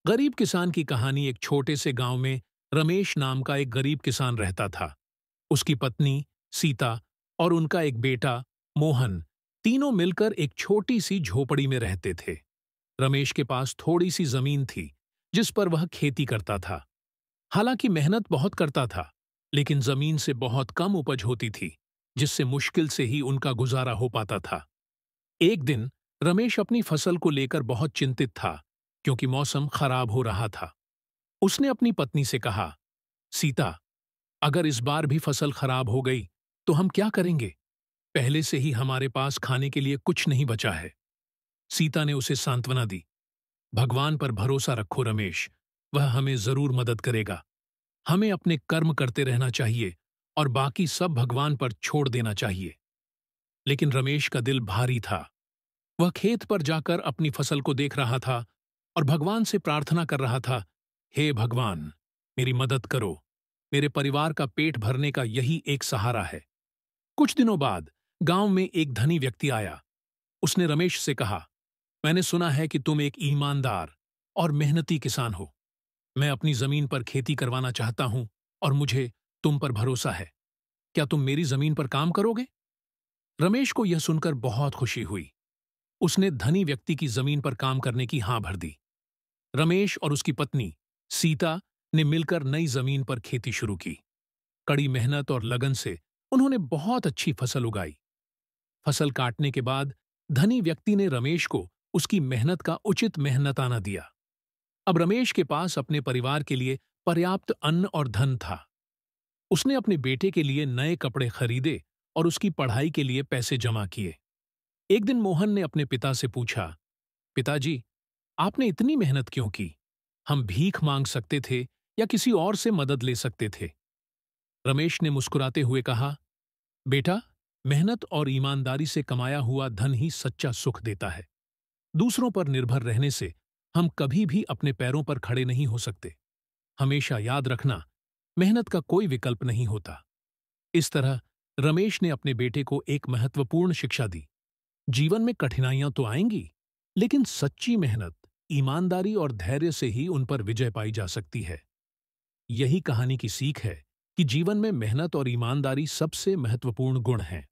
गरीब किसान की कहानी। एक छोटे से गांव में रमेश नाम का एक गरीब किसान रहता था। उसकी पत्नी सीता और उनका एक बेटा मोहन तीनों मिलकर एक छोटी सी झोपड़ी में रहते थे। रमेश के पास थोड़ी सी जमीन थी जिस पर वह खेती करता था। हालांकि मेहनत बहुत करता था, लेकिन जमीन से बहुत कम उपज होती थी, जिससे मुश्किल से ही उनका गुजारा हो पाता था। एक दिन रमेश अपनी फसल को लेकर बहुत चिंतित था, क्योंकि मौसम खराब हो रहा था। उसने अपनी पत्नी से कहा, सीता, अगर इस बार भी फसल खराब हो गई तो हम क्या करेंगे? पहले से ही हमारे पास खाने के लिए कुछ नहीं बचा है। सीता ने उसे सांत्वना दी, भगवान पर भरोसा रखो रमेश, वह हमें जरूर मदद करेगा। हमें अपने कर्म करते रहना चाहिए और बाकी सब भगवान पर छोड़ देना चाहिए। लेकिन रमेश का दिल भारी था। वह खेत पर जाकर अपनी फसल को देख रहा था और भगवान से प्रार्थना कर रहा था, हे भगवान, मेरी मदद करो। मेरे परिवार का पेट भरने का यही एक सहारा है। कुछ दिनों बाद गांव में एक धनी व्यक्ति आया। उसने रमेश से कहा, मैंने सुना है कि तुम एक ईमानदार और मेहनती किसान हो। मैं अपनी जमीन पर खेती करवाना चाहता हूं और मुझे तुम पर भरोसा है। क्या तुम मेरी जमीन पर काम करोगे? रमेश को यह सुनकर बहुत खुशी हुई। उसने धनी व्यक्ति की जमीन पर काम करने की हां भर दी। रमेश और उसकी पत्नी सीता ने मिलकर नई जमीन पर खेती शुरू की। कड़ी मेहनत और लगन से उन्होंने बहुत अच्छी फसल उगाई। फसल काटने के बाद धनी व्यक्ति ने रमेश को उसकी मेहनत का उचित मेहनताना दिया। अब रमेश के पास अपने परिवार के लिए पर्याप्त अन्न और धन था। उसने अपने बेटे के लिए नए कपड़े खरीदे और उसकी पढ़ाई के लिए पैसे जमा किए। एक दिन मोहन ने अपने पिता से पूछा, पिताजी, आपने इतनी मेहनत क्यों की? हम भीख मांग सकते थे या किसी और से मदद ले सकते थे। रमेश ने मुस्कुराते हुए कहा, बेटा, मेहनत और ईमानदारी से कमाया हुआ धन ही सच्चा सुख देता है। दूसरों पर निर्भर रहने से हम कभी भी अपने पैरों पर खड़े नहीं हो सकते। हमेशा याद रखना, मेहनत का कोई विकल्प नहीं होता। इस तरह रमेश ने अपने बेटे को एक महत्वपूर्ण शिक्षा दी। जीवन में कठिनाइयां तो आएंगी, लेकिन सच्ची मेहनत, ईमानदारी और धैर्य से ही उन पर विजय पाई जा सकती है। यही कहानी की सीख है कि जीवन में मेहनत और ईमानदारी सबसे महत्वपूर्ण गुण हैं।